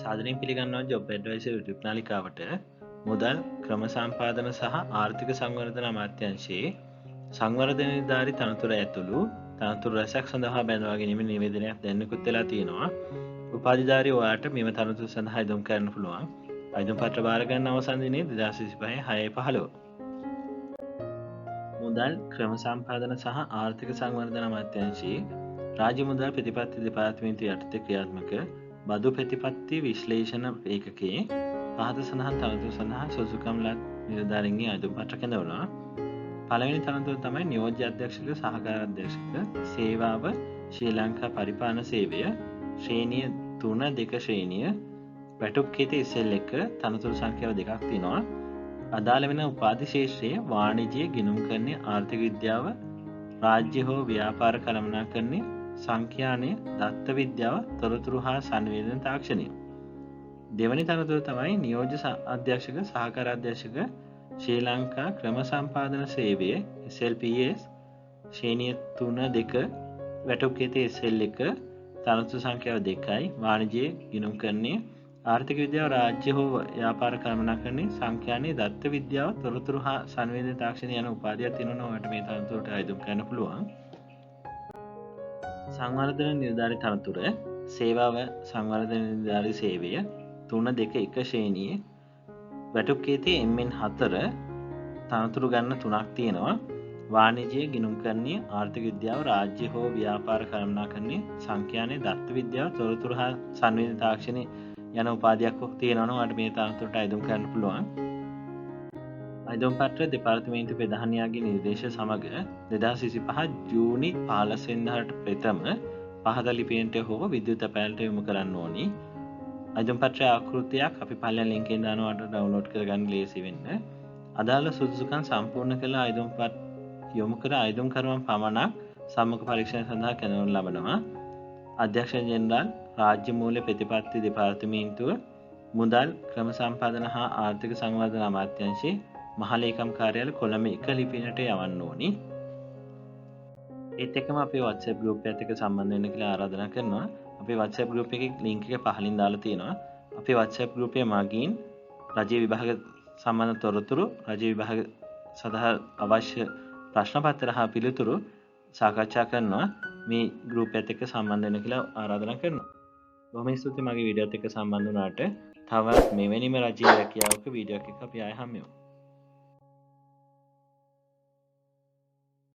සාදරයෙන් පිළිගන්නවා job adviser YouTube නාලිකාවට. මුදල් ක්‍රම සම්පාදන සහ ආර්ථික සංවර්ධන අමාත්‍යාංශයේ සංවර්ධන නිලධාරී තනතුර ඇතුළු තනතුරු රැසක් සඳහා බැඳවා ගැනීමේ නිවේදනයක් දැන්නුකුත් වෙලා තියෙනවා. උපාධිධාරී ඔයාලට මෙම තනතුරු සඳහා ඉදම් කරන්න පුළුවන්. ඉදම් පත්‍ර බාර ගන්න අවසන් දිනේ 2025 6:15. මුදල් ක්‍රම සම්පාදන සහ ආර්ථික සංවර්ධන අමාත්‍යාංශයේ රාජ්‍ය මුදල් ප්‍රතිපත්ති දෙපාර්තමේන්තුව යටතේ ක්‍රියාත්මක බදු ප්‍රතිපත්ති විශ්ලේෂණ ඒකකයේ පහත සඳහන් තනතුරු සඳහා සුසුකම් ලත් නිලධාරීන්ගේ අයදුම් පත්‍ර කැඳවුණා. පළවෙනි තනතුර තමයි නියෝජ්‍ය අධ්‍යක්ෂක සහකාර අධ්‍යක්ෂක සේවාව ශ්‍රී ලංකා පරිපාලන සේවය ශ්‍රේණිය 3-2 ශ්‍රේණිය වැටුප් කීති SL1 තනතුරු සංඛ්‍යාව 2ක් තියෙනවා. අදාළ වෙන උපාධි ශේෂ්ත්‍රයේ වාණිජ්‍ය ගිණුම්කරණය ආර්ථික විද්‍යාව රාජ්‍ය හෝ ව්‍යාපාර කළමනාකරණය සංඛ්‍යානය දත්ත විද්‍යාව තොරතුරු හා සංවේදන තාක්ෂණය. දෙවැනි තනතුර තමයි නියෝජ්‍ය අධ්‍යක්ෂක සහකාර අධ්‍යක්ෂක ශ්‍රී ලංකා ක්‍රම සම්පාදන සේවය SLPS ශ්‍රේණිය 3-2 වැටුප් කීති SL1 තනතුරු සංඛ්‍යාව 2යි වාණිජ්‍ය ගිණුම්කරණය ආර්ථික විද්‍යාව රාජ්‍ය හෝ ව්‍යාපාර කළමනාකරණය සංඛ්‍යානය දත්ත විද්‍යාව තොරතුරු හා සංවේදන තාක්ෂණය යන උපාධියක් තියෙනවා. ඔයාලට මේ තනතුරට ආයුධම් කරන්න පුළුවන්. සංවර්ධන නිලධාරී තනතුර සේවාව සංවර්ධන නිලධාරී සේවය 3-2-1 ශ්‍රේණියේ වැටුප් කීති MN4 තනතුරු ගන්න 3ක් තියෙනවා. වාණිජ්‍ය ගිණුම්කරණය ආර්ථික විද්‍යාව රාජ්‍ය හෝ ව්‍යාපාර කළමනාකරණය සංඛ්‍යානය දත්ත විද්‍යාව තොරතුරු හා සංවේදන තාක්ෂණය යන උපාධියක් තියෙනවා. ඔයාලට මේ තනතුරට ආයුධම් කරන්න පුළුවන්. ආයුධම් පත්‍ර දෙපාර්තමේන්තු ප්‍රධානියාගේ නිර්දේශ සමග 2025 ජූනි 15 වෙනිදාට ප්‍රථම පහත ලිපියට හෝ විද්‍යුත් අපෑල්ට යොමු කරන්න ඕනි. ආයුධම් පත්‍රයේ ආකෘතියක් අපි පහළ ලින්ක් එකෙන් දානවා ඩවුන්ලෝඩ් කරගන්න ලේසි වෙන්න. අදාළ සුදුසුකම් සම්පූර්ණ කළ ආයුධම් පත්‍ර යොමු කර ආයුධම් කරුවන් පමණක් සම්මුඛ පරීක්ෂණ සඳහා කැඳවනු ලබනවා. අධ්‍යක්ෂ ජෙනරාල් රාජ්‍ය මූල්‍ය ප්‍රතිපත්ති දෙපාර්තමේන්තුව මුදල් ක්‍රම සම්පාදන හා ආර්ථික සංවර්ධන අමාත්‍යාංශයේ මහලේකම් කාර්යාල කොළඹ 1 ලිපිනයට යවන්න ඕනි. ඒත් එක්කම අපේ WhatsApp group එකත් එක්ක සම්බන්ධ වෙන්න කියලා ආරාධනා කරනවා. අපේ WhatsApp group එකේ link එක පහලින් දාලා තියෙනවා. අපේ WhatsApp group එක මගින් රජයේ විභාග සම්බන්ධ තොරතුරු රජයේ විභාග සඳහා අවශ්‍ය ප්‍රශ්න පත්‍ර හා පිළිතුරු සාකච්ඡා කරනවා. මේ group එකත් එක්ක සම්බන්ධ වෙන්න කියලා ආරාධනා කරනවා. බොහොම ස්තුතියි මගේ වීඩියෝත් එක්ක සම්බන්ධ වුණාට. තවත් මෙවැනිම රජයේ රැකියාවක වීඩියෝ එකක් අපි ආයෙ හම්බෙමු.